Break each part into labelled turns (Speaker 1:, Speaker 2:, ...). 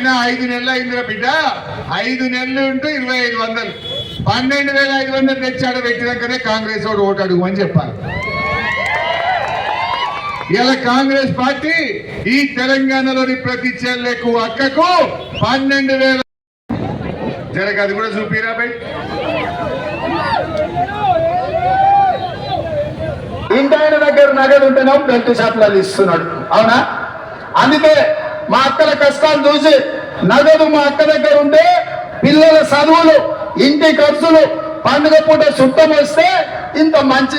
Speaker 1: ఆయన 5 నెలలు అయిందిరా బిడ్డ, 5 నెలలు ఉంటూ 2500, 12,500 తెచ్చాడు పెట్టినాకనే కాంగ్రెస్ వాడు ఓటు అడుగుమని చెప్పాలి. ఇలా కాంగ్రెస్ పార్టీ ఈ తెలంగాణలోని ప్రతి చెల్లెకు అక్కకు 12,000 జరగ, అది కూడా చూపిరా బై.
Speaker 2: ఇంటాయన దగ్గర నగదు ఉంటేనే బెల్ట్ షాప్లలో ఇస్తున్నాడు, అవునా? అందుకే మా అక్కల కష్టాలు చూసి నగదు మా అక్క దగ్గర ఉంటే పిల్లల చదువులు, ఇంటి ఖర్చులు, పండుగ పూట చుట్టం వస్తే ఇంత మంచి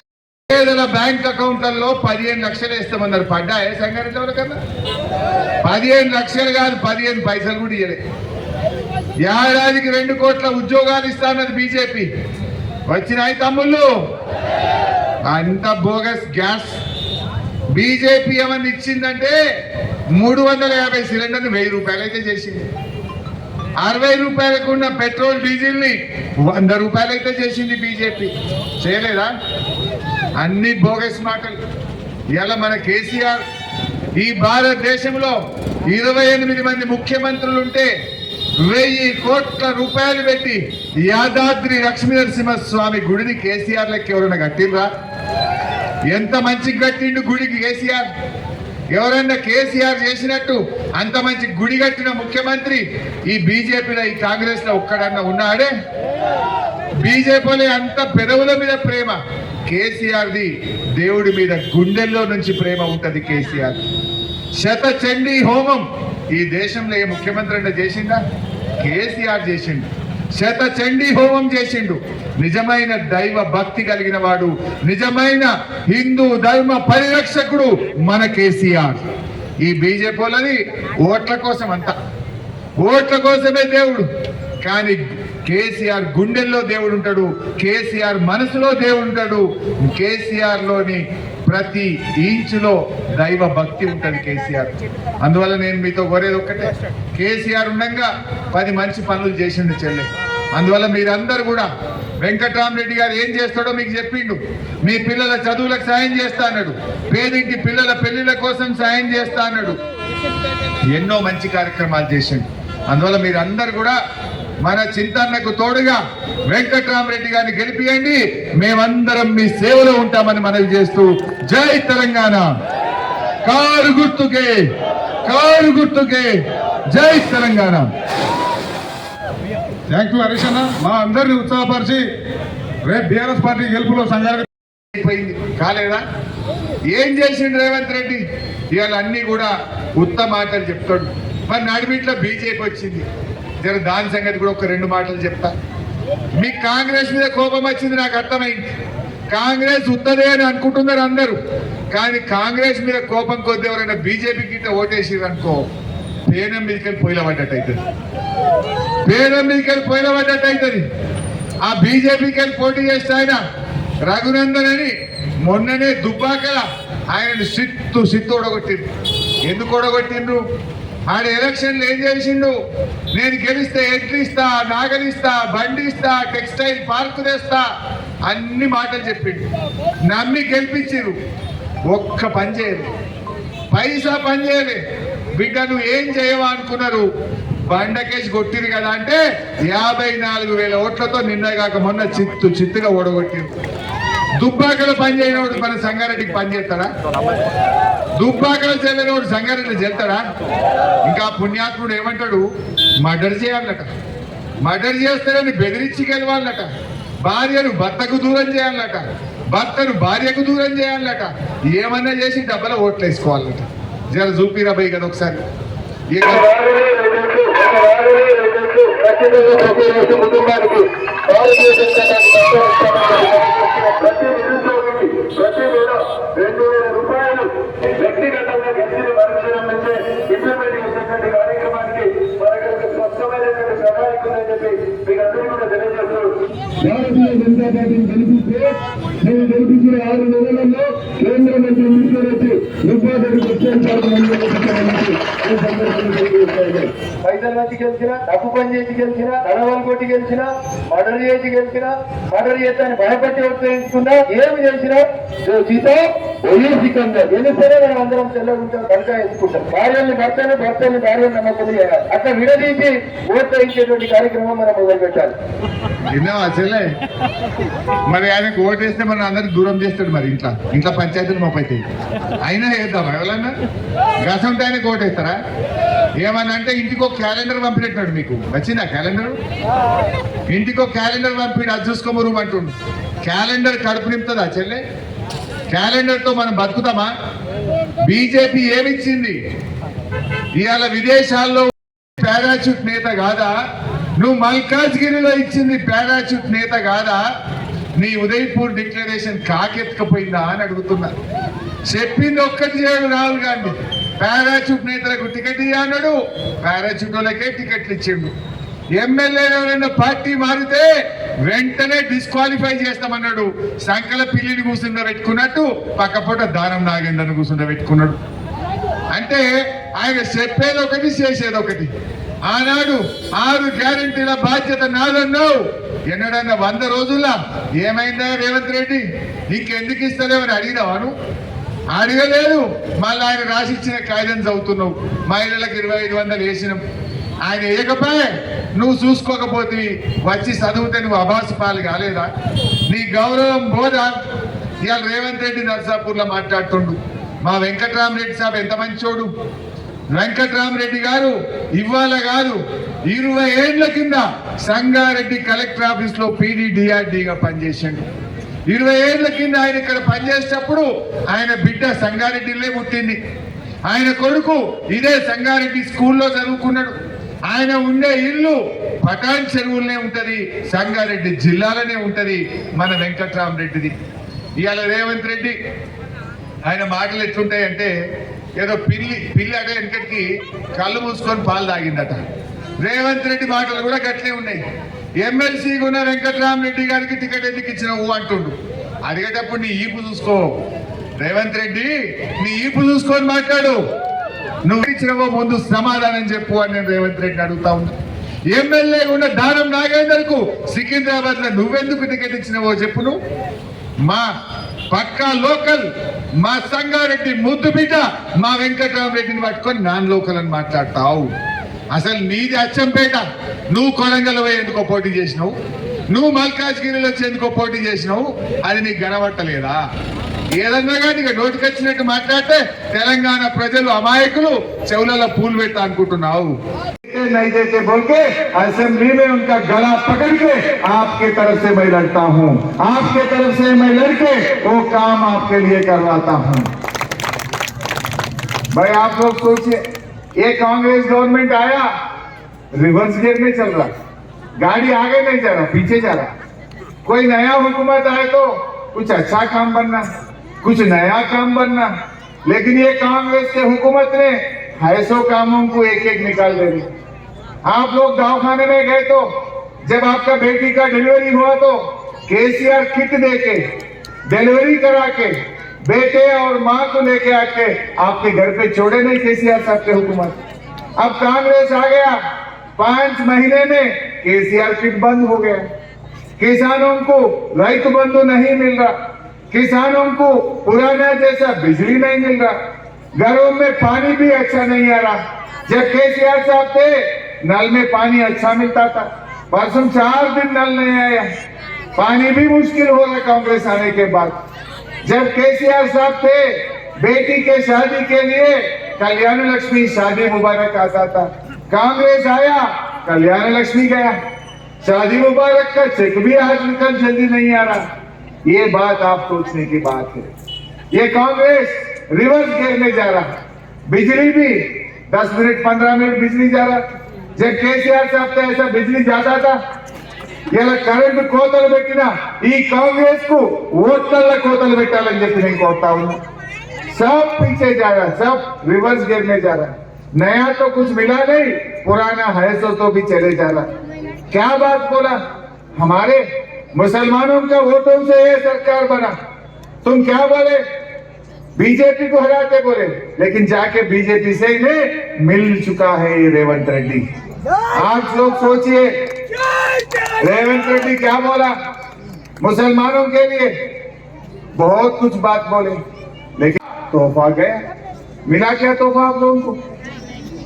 Speaker 1: పేదల బ్యాంక్ అకౌంట్లలో 15 లక్షలు వేస్తామన్నారు. పడ్డాయే సంగారెడ్డి ఎవరికన్నా? 15 లక్షలు కాదు, 15 పైసలు కూడా ఇయ్యలే. ఏడాదికి 2 కోట్ల ఉద్యోగాలు ఇస్తానది బీజేపీ. వచ్చినాయి తమ్ముళ్ళు, అంత బోగస్ గ్యాస్. బీజేపీ ఏమన్నా ఇచ్చిందంటే 350 సిలిండర్ని 1000 రూపాయలు అయితే చేసింది. 60 రూపాయలకు ఉన్న పెట్రోల్ డీజిల్ ని 100 రూపాయలు అయితే చేసింది బీజేపీ. చేయలేదా? అన్ని బోగస్ మాటలు. ఇలా మన కేసీఆర్ ఈ భారతదేశంలో 28 మంది ముఖ్యమంత్రులు ఉంటే 1000 కోట్ల రూపాయలు పెట్టి యాదాద్రి లక్ష్మీనరసింహస్వామి గుడిని కేసీఆర్ లెక్క ఎవరైనా కట్టిండ్రా? ఎంత మంచి కట్టిండు గుడికి కేసీఆర్. ఎవరన్నా కేసీఆర్ చేసినట్టు అంత మంచి గుడి కట్టిన ముఖ్యమంత్రి ఈ బీజేపీలో, ఈ కాంగ్రెస్ లో ఒక్కడన్నా ఉన్నాడే? బీజేపీలో అంత పెదవుల మీద ప్రేమ, కేసీఆర్ది దేవుడి మీద గుండెల్లో నుంచి ప్రేమ ఉంటది. కేసీఆర్ శతచండీ హోమం ఈ దేశంలో ఏ ముఖ్యమంత్రి అంటే చేసిందా? కేసీఆర్ చేసిండు. శతచండీ హోమం చేసిండు. నిజమైన దైవ భక్తి కలిగిన వాడు, నిజమైన హిందూ ధర్మ పరిరక్షకుడు మన కేసీఆర్. ఈ బీజేపీలని ఓట్ల కోసం అంతా, ఓట్ల కోసమే దేవుడు. కానీ కేసీఆర్ గుండెల్లో దేవుడు ఉంటాడు, కేసీఆర్ మనసులో దేవుడు ఉంటాడు, కేసీఆర్ లోని ప్రతి ఇంచులో దైవ భక్తి ఉంటుంది కేసీఆర్. అందువల్ల నేను మీతో కోరేది ఒక్కటే, కేసీఆర్ ఉండగా 10 మంచి పనులు చేసిండు చెల్లె. అందువల్ల మీరందరూ కూడా వెంకట్రామరెడ్డి గారు ఏం చేస్తాడో మీకు చెప్పిండు. మీ పిల్లల చదువులకు సాయం చేస్తా అన్నాడు, పేదింటి పిల్లల పెళ్లిళ్ళ కోసం సాయం చేస్తా అన్నాడు, ఎన్నో మంచి కార్యక్రమాలు చేసిండు. అందువల్ల మీరందరూ కూడా మన చింతన్నకు తోడుగా వెంకట్రామరెడ్డి గారిని గెలిపియండి. మేమందరం మీ సేవలో ఉంటామని మనవి చేస్తూ, జై తెలంగాణ, కారు గుర్తుకే, కారు గుర్తుకే, జై తెలంగాణ.
Speaker 3: థ్యాంక్ యూ హరీష్ అన్న. మా అందరిని ఉత్సాహపరిచి రేపు బీఆర్ఎస్ పార్టీ గెలుపులో సంఘాలు
Speaker 1: అయిపోయింది. కాలేదా? ఏం చేసిండు రేవంత్ రెడ్డి? ఇవాళ అన్ని కూడా ఉత్తమ మాటలు చెప్తాడు. మరి నడిమిట్లో బీజేపీ వచ్చింది. జర దాని సంగతి కూడా ఒక 2 మాటలు చెప్తా. మీకు కాంగ్రెస్ మీద కోపం వచ్చింది, నాకు అర్థమైంది. కాంగ్రెస్ ఉత్తదే అని అనుకుంటున్నారు అందరూ. కానీ కాంగ్రెస్ మీద కోపం కొద్ది ఎవరైనా బీజేపీకి ఇట్లా ఓటేసిరు అనుకో, పేనం మీదకెళ్ళి పొయ్యిల పడ్డట్టు అవుతుంది. పేనం మీదకెళ్ళి పొయ్యిల పడ్డట్టు అవుతుంది. ఆ బీజేపీకి వెళ్ళి పోటీ చేస్తే ఆయన రఘునందన్ అని మొన్ననే దుబ్బాకల ఆయన సిత్తు ఓడగొట్టిండ్రు. ఎందుకు ఓడగొట్టిండ్రు? ఆడ ఎలక్షన్లు ఏం చేసిండు? నేను గెలిస్తే ఎడ్లు ఇస్తా, నాగలిస్తా, బండి ఇస్తా, టెక్స్టైల్ పార్కు తెస్తా, అన్ని మాటలు చెప్పిండు. నమ్మి గెలిపించారు. ఒక్క పని చేయలేదు, పైసా పని చేయలే. బిడ్డ నువ్వు ఏం చేయవా అనుకున్నారు? బండకేసి కొట్టిరు కదా అంటే 54,000 ఓట్లతో నిన్నగాక మొన్న చిత్తుగా ఓడగొట్టిరు. దుబ్బాకలో పని చేయనోడు మన సంగారెడ్డికి పని చేస్తాడా? దుబ్బాకలో చెల్లెనోడు సంగారెడ్డి చెల్తాడా? ఇంకా పుణ్యాత్ముడు ఏమంటాడు? మర్డర్ చేయాలట, మర్డర్ చేస్తాడని బెదిరించి గెలవాలట, భార్యను భర్తకు దూరం చేయాలట, భర్తను భార్యకు దూరం చేయాలట, ఏమన్నా చేసి డబ్బల ఓట్లు వేసుకోవాలట. జర చూపిరా పోయి కదా ఒకసారి.
Speaker 2: కుటుంబానికి ప్రతి నెల 2,000 రూపాయలు వ్యక్తిగతంగా గెలిచిన మనుషుల నుంచే ఇంప్లిమెంట్ చేసేటువంటి కార్యక్రమానికి మనకు స్పష్టమైనటువంటి ప్రణాళిక ఉందని చెప్పి మీకు అందరికీ కూడా తెలియజేస్తూ, భారతీయ జనతా పార్టీని గెలిపిస్తే నేను గెలిపించిన 6 నెలలలో కేంద్ర మంత్రి తీసుకొని వచ్చి రూపాయలు పైసలు మంచి గెలిచినా, తప్పు పని చేసి గెలిచినా, తడవలు కొట్టి గెలిచినా, మర్డర్ చేసి గెలిచినా, మర్డర్ చేస్తాను భయపట్టి ఉపయోగించుకున్నా, ఏమి చేసినా సీత సికందర్ గెలిస్తేనే మనం అందరం తెల్లగుంటాం, కనుక వేసుకుంటాం. భార్యని భర్తని, భర్తని భార్యను నమ్మకం చేయాలి. అట్లా విడదీసి ఓట్లు వేయించేటువంటి కార్యక్రమం మనం మొదలు పెట్టాలి.
Speaker 1: విన్నావా చెల్లె? మరి ఆయనకు ఓటేస్తే మనం అందరికి దూరం చేస్తాడు. మరి ఇంట్లో పంచాయతీలు మోపైతాయి. అయినా వేద్దాం ఎవరన్నా గసంటే ఆయనకు ఓటేస్తారా? ఏమన్నా అంటే ఇంటికి ఒక క్యాలెండర్ పంపినట్టున్నాడు. మీకు వచ్చిందా క్యాలెండర్? ఇంటికి ఒక క్యాలెండర్ పంపిడు, అది చూసుకోమరు అంటుండు. క్యాలెండర్ కడుపు నింపుతుందా చెల్లె? క్యాలెండర్తో మనం బతుకుతామా? బీజేపీ ఏమిచ్చింది? ఇవాళ విదేశాల్లో పారాచూట్ నేత కాదా? నువ్వు మల్కాజ్గిరిలో ఇచ్చింది పారాచూట్ నేత కాదా? నీ ఉదయపూర్ డిక్లరేషన్ కాకెత్తుకపోయిందా అని అడుగుతున్నా. చెప్పింది ఒక్కటి చేయడు రాహుల్ గాంధీ. పారాచూట్ నేతలకు టికెట్ ఇవ్వన్నాడు, పారాచూట్ వాళ్ళకే టికెట్లు ఇచ్చిండు. ఎమ్మెల్యేలు ఎవరైనా పార్టీ మారితే వెంటనే డిస్క్వాలిఫై చేస్తామన్నాడు. సంకల పిల్లిని కూర్చుండ పెట్టుకున్నట్టు పక్కపూట దానం నాగేంద్రను కూర్చుండ పెట్టుకున్నాడు. అంటే ఆయన చెప్పేది ఒకటి, చేసేది ఒకటి. ఆనాడు 6 గ్యారెంటీల బాధ్యత నాదన్నావు. ఎన్నడన్నా 100 రోజుల్లో ఏమైందా రేవంత్ రెడ్డి? ఇంకెందుకు ఇస్తలేవని అడిగినావాను? అడగలేదు. మళ్ళీ ఆయన రాసిచ్చిన కాయిదం చదువుతున్నావు. మహిళలకు 2500 వేసినాం. ఆయన ఏకపాయే నువ్వు చూసుకోకపోతే వచ్చి చదివితే నువ్వు అభాసు పాలు కాలేదా? నీ గౌరవం పోదా? ఇవాళ రేవంత్ రెడ్డి నర్సాపూర్లో మాట్లాడుతుండు. మా వెంకట్రామరెడ్డి సాబ్ ఎంత మంచోడు. వెంకట్రామరెడ్డి గారు ఇవాళ కాదు 20 ఏళ్ల కింద సంగారెడ్డి కలెక్టర్ ఆఫీస్ లో PDDRDగా పనిచేసాడు. 20 ఏళ్ల కింద ఆయన ఇక్కడ పనిచేసేటప్పుడు ఆయన బిడ్డ సంగారెడ్డిలో పుట్టింది. ఆయన కొడుకు ఇదే సంగారెడ్డి స్కూల్లో చదువుకున్నాడు. ఆయన ఉండే ఇల్లు పటాన్ చెరువులనే ఉంటది, సంగారెడ్డి జిల్లాలోనే ఉంటది మన వెంకట్రామరెడ్డిది. ఇవాళ రేవంత్ రెడ్డి ఆయన మాటలు ఎట్లుంటాయంటే ఏదో పిల్లి అటే వెనకటికి కళ్ళు మూసుకొని పాలు తాగిందట. రేవంత్ రెడ్డి మాటలు కూడా గట్లే ఉన్నాయి. ఎమ్మెల్సీగా ఉన్న వెంకట్రామరెడ్డి గారికి టికెట్ ఎందుకు ఇచ్చినావు అంటుండు. అడిగేటప్పుడు నీ ఈపు చూసుకో రేవంత్ రెడ్డి, నీ ఈపు చూసుకొని మాట్లాడు. నువ్వు ఇచ్చినవో ముందు సమాధానం చెప్పు అని నేను రేవంత్ రెడ్డిని అడుగుతా ఉన్నా. ఎమ్మెల్యే ఉన్న దానం నాగేందర్కు సికింద్రాబాద్ లో నువ్వెందుకు టికెట్ ఇచ్చినవో చెప్పు. నువ్వు మా పక్కా లోకల్, మా సంగారెడ్డి ముద్దు బిడ్డ మా వెంకట్రామరెడ్డిని పట్టుకొని నాన్ లోకల్ అని మాట్లాడతావు. అసలు నీది అచ్చంపేట. నువ్వు కొడంగల్ ఎందుకో పోటీ చేసినావు, నువ్వు మల్కాజ్గిరిలో ఎందుకో పోటీ చేసినావు. అది నీకు కనబట్టలేదా? ఏదన్నా కానీ ఇక నోటికొచ్చినట్టు మాట్లాడితే తెలంగాణ ప్రజలు అమాయకులు చెవులలో పూలు పెట్టా అనుకుంటున్నావు.
Speaker 2: नहीं देते बोल के असेंबली में उनका गला पकड़ के आपके तरफ से मैं लड़ता हूँ, आपके तरफ से मैं लड़के वो काम आपके लिए करवाता हूँ। भाई आप लोग सोचिए, ये कांग्रेस गवर्नमेंट आया रिवर्स गियर में चल रहा, गाड़ी आगे नहीं जा रहा, पीछे जा रहा। कोई नया हुकूमत आए तो कुछ अच्छा काम बनना, कुछ नया काम बनना, लेकिन ये कांग्रेस के हुकूमत ने 250 कामों को एक एक निकाल दे रही। आप लोग दवाखाने में गए तो जब आपका बेटी का डिलीवरी हुआ तो केसीआर किट देके डिलीवरी करा के बेटे और मां को लेके आके आपके घर पे छोड़े नहीं केसीआर साहब के हुकूमत। अब कांग्रेस आ गया, 5 महीने में केसीआर किट बंद हो गया। किसानों को रैत बंधु नहीं मिल रहा, किसानों को पुराना जैसा बिजली नहीं मिल रहा, घरों में पानी भी अच्छा नहीं आ रहा। जब केसीआर साहब थे नल में पानी अच्छा मिलता था, परसों 4 दिन नल नहीं आया, पानी भी मुश्किल हो रहा कांग्रेस आने के बाद। जब केसीआर साहब थे बेटी के शादी के लिए कल्याण लक्ष्मी शादी मुबारक आता था, कांग्रेस आया कल्याण लक्ष्मी गया, शादी मुबारक का चेक भी आजकल जल्दी नहीं आ रहा। ये बात आप सोचने की बात है। ये कांग्रेस रिवर्स गियर में जा रहा, बिजली भी 10 मिनट 15 मिनट बिजली जा रहा। जब केसीआर साहब तो ऐसा बिजली जाता था, ఇలా కరెంట్ కోతలు పెట్టినా ఈ కాంగ్రెస్ కు ఓట్ల కోతలు పెట్టాలని చెప్పి నేను కోరుతా ఉన్నా। सब पीछे जा रहा, सब रिवर्स गियर में जा रहा, नया तो कुछ मिला नहीं, पुराना है तो भी चले जा रहा। क्या बात बोला, हमारे मुसलमानों का वोटों से ये सरकार बना, तुम क्या बोले
Speaker 1: बीजेपी को हराते बोले, लेकिन जाके बीजेपी से इन्हें मिल चुका है ये रेवंत रेड्डी। आप लोग सोचिए, रेवंत रेड्डी क्या बोला मुसलमानों के लिए, बहुत कुछ बात बोले, लेकिन तोहफा गया। मिला क्या तोहफा आप लोगों को?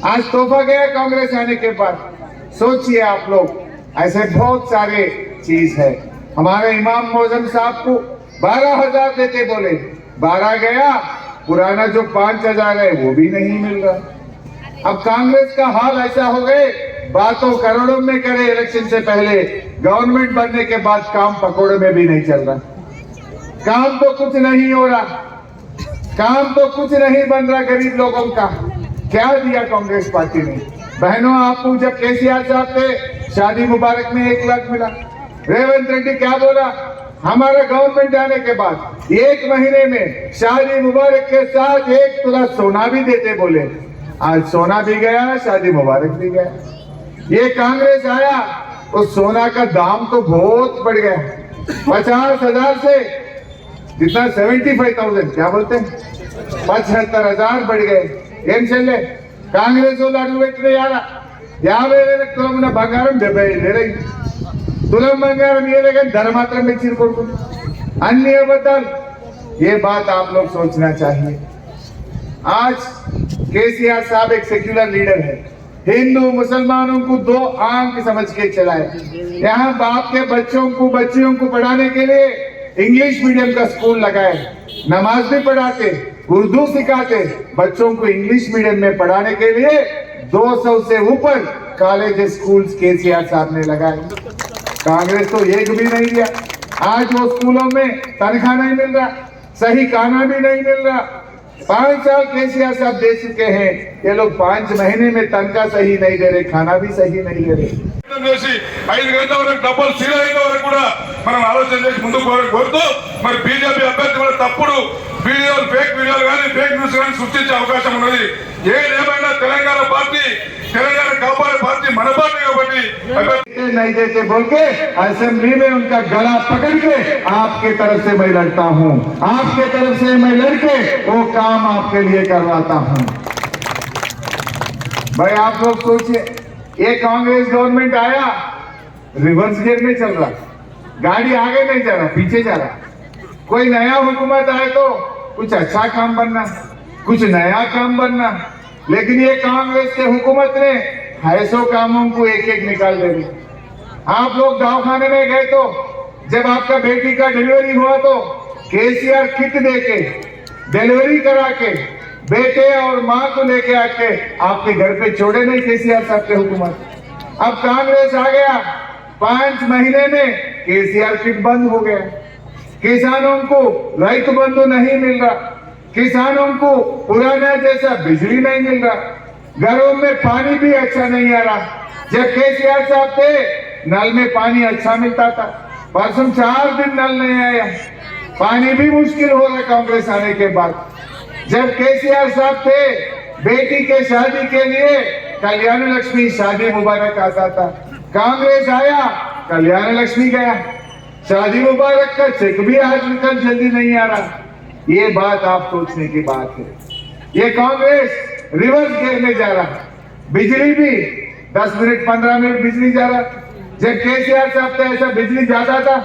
Speaker 1: आज तोहफा गया कांग्रेस आने के बाद। सोचिए आप लोग, ऐसे बहुत सारे चीज है। हमारे इमाम मौजम साहब को 12,000 देते बोले, 12 गया, पुराना जो 5,000 है वो भी नहीं मिल रहा। अब कांग्रेस का हाल ऐसा हो गए, बातों करोड़ों में करे इलेक्शन से पहले, गवर्नमेंट बनने के बाद काम पकौड़े में भी नहीं चल रहा। काम तो कुछ नहीं हो रहा, काम तो कुछ नहीं बन रहा गरीब लोगों का। क्या दिया कांग्रेस पार्टी ने? बहनों, आपको जब केसीआर साहब थे, शादी मुबारक में 1 लाख मिला। रेवंत रेड्डी क्या बोला? हमारा गवर्नमेंट आने के बाद 1 महीने में शादी मुबारक के साथ 1 तोला सोना भी देते बोले। आज सोना भी गया, शादी मुबारक भी गया। ये कांग्रेस आया, उस सोना का दाम तो बहुत बढ़ गया। 50,000 से जितना 75,000 क्या बोलते हैं, 75,000 बढ़ गए। ఏం చెల్లె కాంగ్రెస్ వాళ్ళు అడుగు పెట్టిన 50,000 తులం బంగారం 75,000 తులం బంగారం ఇయ్యలే కానీ ధర మాత్రం పెంచి కొడుకుంది। अन्य अबद्धाल। ये बात आप लोग सोचना चाहिए। आज केसीआर साहब एक सेक्युलर लीडर है, हिंदू मुसलमानों को 2 आंख समझ के चलाए। यहाँ बाप के बच्चों को बच्चियों को पढ़ाने के लिए इंग्लिश मीडियम का स्कूल लगाए, नमाज भी पढ़ाते, उर्दू सिखाते। बच्चों को इंग्लिश मीडियम में पढ़ाने के लिए 200 से ऊपर कॉलेज स्कूल्स केसीआर साहब ने लगाए। कांग्रेस तो एक भी नहीं दिया। आज वो स्कूलों में तनख्वाह नहीं मिल रहा, सही खाना भी नहीं मिल रहा। 5 साल केसीआर साहब दे चुके हैं, ये लोग 5 महीने में तनख्वाह सही नहीं दे रहे, खाना भी सही नहीं दे रहे।
Speaker 3: 5 గంటల వరకు డబ్బులు సీల్ అయిన వరకు కూడా మనం ఆలోచన చేసి ముందుకు కోరుతూ, మరి బీజేపీ అభ్యర్థి కూడా తప్పుడు వీడియోలు, ఫేక్ వీడియోలు కానీ ఫేక్ న్యూస్ కానీ సృష్టించే అవకాశం ఉన్నది। ఏదేమైనా తెలంగాణ పార్టీ, తెలంగాణ కాపాడే పార్టీ మన పార్టీ కాబట్టి
Speaker 1: नहीं देते बोल के असेंबली में उनका गला पकड़ के आपके तरफ से मैं लड़ता हूँ, आपके तरफ से मैं लड़के वो काम आपके लिए करवाता हूँ। भाई आप लोग सोचिए, ये कांग्रेस गवर्नमेंट आया, रिवर्स गियर में चल रहा, गाड़ी आगे नहीं जा रहा, पीछे जा रहा। कोई नया हुकूमत आए तो कुछ अच्छा काम बनना, कुछ नया काम बनना, लेकिन ये कांग्रेस के हुकूमत ने 250 कामों को एक निकाल दे दी। आप लोग दवाखाने में गए तो जब आपका बेटी का डिलीवरी हुआ तो केसीआर किट देके डिलीवरी करा के बेटे और माँ को लेके आके आपके घर पे छोड़े नहीं केसीआर साहब के हुकूमत। अब कांग्रेस आ गया, 5 महीने में केसीआर किट बंद हो गया। किसानों को रैत बंधु नहीं मिल रहा, किसानों को पुराना जैसा बिजली नहीं मिल रहा, घरों में पानी भी अच्छा नहीं आ रहा। जब केसीआर साहब थे, नल में पानी अच्छा मिलता था, परसों 4 दिन नल नहीं आया, पानी भी मुश्किल हो रहा कांग्रेस आने के बाद। जब केसीआर साहब थे, बेटी के शादी के लिए कल्याण लक्ष्मी शादी मुबारक आता था। कांग्रेस आया, कल्याण लक्ष्मी गया, शादी मुबारक का चेक भी आज निकल जल्दी नहीं आ रहा। ये बात आप सोचने की बात है। ये कांग्रेस रिवर्स गियर में जा रहा, बिजली भी 10 मिनट 15 मिनट बिजली जा रहा। जब केसीआर साहब थे ऐसा बिजली जाता था,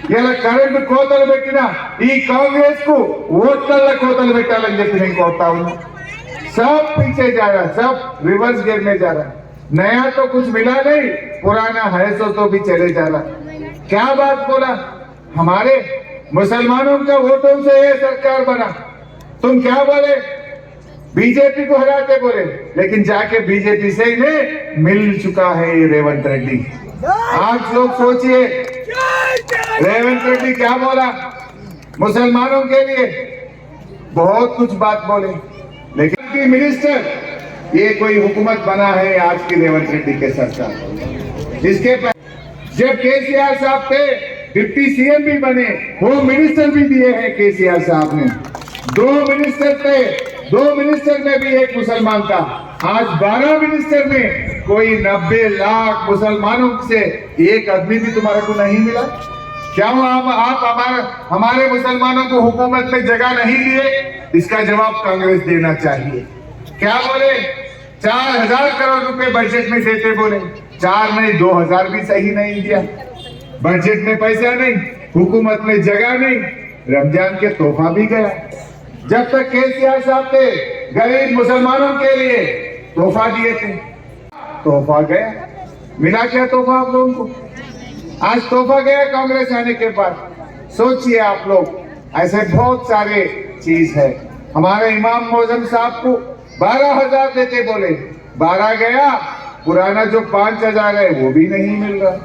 Speaker 1: ఇలా కరెంట్ కోతలు పెట్టినా ఈ కాంగ్రెస్ కు ఓట్ల కోతలు పెట్టాలని చెప్పి నేను కోరుతా ఉన్నా। सब पीछे जा रहा, सब रिवर्स गियर में जा रहा, नया तो कुछ मिला नहीं, पुराना है तो भी चले जा रहा। क्या बात बोला, हमारे मुसलमानों का वोटों से ये सरकार बना, तुम क्या बोले, बीजेपी को हराते बोले, लेकिन जाके बीजेपी से इन्हें मिल चुका है ये रेवंत रेड्डी। आप लोग सोचिए, रेवंत रेड्डी क्या बोला मुसलमानों के लिए, बहुत कुछ बात बोले, लेकिन मिनिस्टर ये कोई हुकूमत बना है आज की रेवंत रेड्डी के सरकार। इसके जब केसीआर साहब थे, डिप्टी सीएम भी बने, होम मिनिस्टर भी दिए हैं केसीआर साहब ने। 2 मिनिस्टर थे, 2 मिनिस्टर में भी एक मुसलमान था। आज 12 मिनिस्टर में कोई 90 लाख मुसलमानों से एक आदमी भी तुम्हारे को नहीं मिला। क्या आप हमारे मुसलमानों को हुकूमत में जगह नहीं दिए? इसका जवाब कांग्रेस देना चाहिए। क्या बोले? 4,000 करोड़ रुपए बजट में देते बोले, 4 नहीं 2,000 भी सही नहीं दिया। बजट में पैसा नहीं, हुकूमत में जगह नहीं, रमजान के तोहफा भी गया। जब तक केसीआर साहब थे गरीब मुसलमानों के लिए तोहफा दिए थे, तोहफा गया। मिला क्या तोहफा आप लोगों को? आज तोहफा गया कांग्रेस आने के बाद। सोचिए आप लोग, ऐसे बहुत सारे चीज है। हमारे इमाम मौजम साहब को 12,000 देते बोले, 12 गया। पुराना जो 5,000 है वो भी नहीं मिल रहा।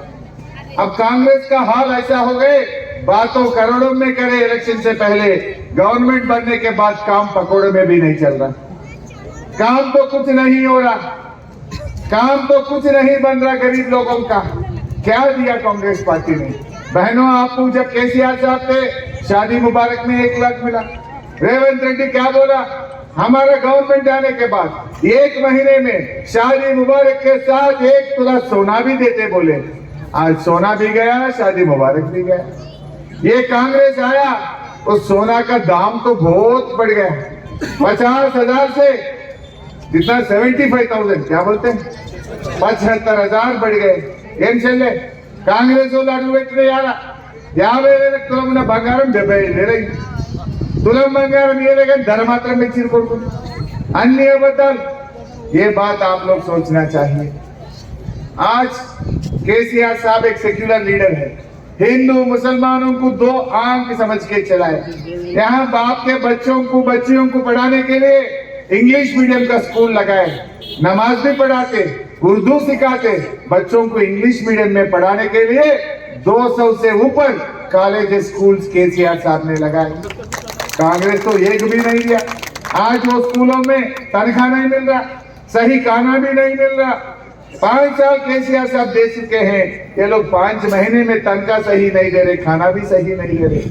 Speaker 1: अब कांग्रेस का हाल ऐसा हो गए, बातों करोड़ों में करे इलेक्शन से पहले, गवर्नमेंट बनने के बाद काम पकौड़े में भी नहीं चल रहा। काम तो कुछ नहीं हो रहा, काम तो कुछ नहीं बन रहा गरीब लोगों का। क्या दिया कांग्रेस पार्टी ने? बहनों, आपको जब केसीआर साहब थे शादी मुबारक में 1 लाख मिला। रेवंत रेड्डी क्या बोला? हमारा गवर्नमेंट आने के बाद 1 महीने में शादी मुबारक के साथ 1 तोला सोना भी देते बोले। आज सोना भी गया, शादी मुबारक भी गया। ये कांग्रेस आया, उस सोना का दाम तो बहुत बढ़ गया। 50,000 से जितना 75,000 क्या बोलते हैं 75,000 बढ़ गए। ఏం చెల్లే కాంగ్రెస్ వాళ్ళు అడుగు పెట్టిన 50,000 తులం బంగారం 70,000 తులం బంగారం ఇయ్యలే కానీ ధర మాత్రం ఇచ్చి కొడుకుని అన్ని అబద్ధాలు। ये बात आप लोग सोचना चाहिए। आज केसीआर साहब एक सेक्युलर लीडर है, हिंदू मुसलमानों को 2 आंख समझ के चलाए। यहाँ बाप के बच्चियों को पढ़ाने के लिए इंग्लिश मीडियम का स्कूल लगाए, नमाज भी पढ़ाते, उर्दू सिखाते। बच्चों को इंग्लिश मीडियम में पढ़ाने के लिए 200 से ऊपर कॉलेज स्कूल्स केसीआर साहब ने लगाए। कांग्रेस तो एक भी नहीं दिया। आज वो स्कूलों में तनख्वाह नहीं मिल रहा, सही खाना भी नहीं मिल रहा। 5 साल केसीआर साहब दे चुके हैं, ये लोग 5 महीने में तनख्वाह सही नहीं दे रहे, खाना भी सही नहीं दे रहे।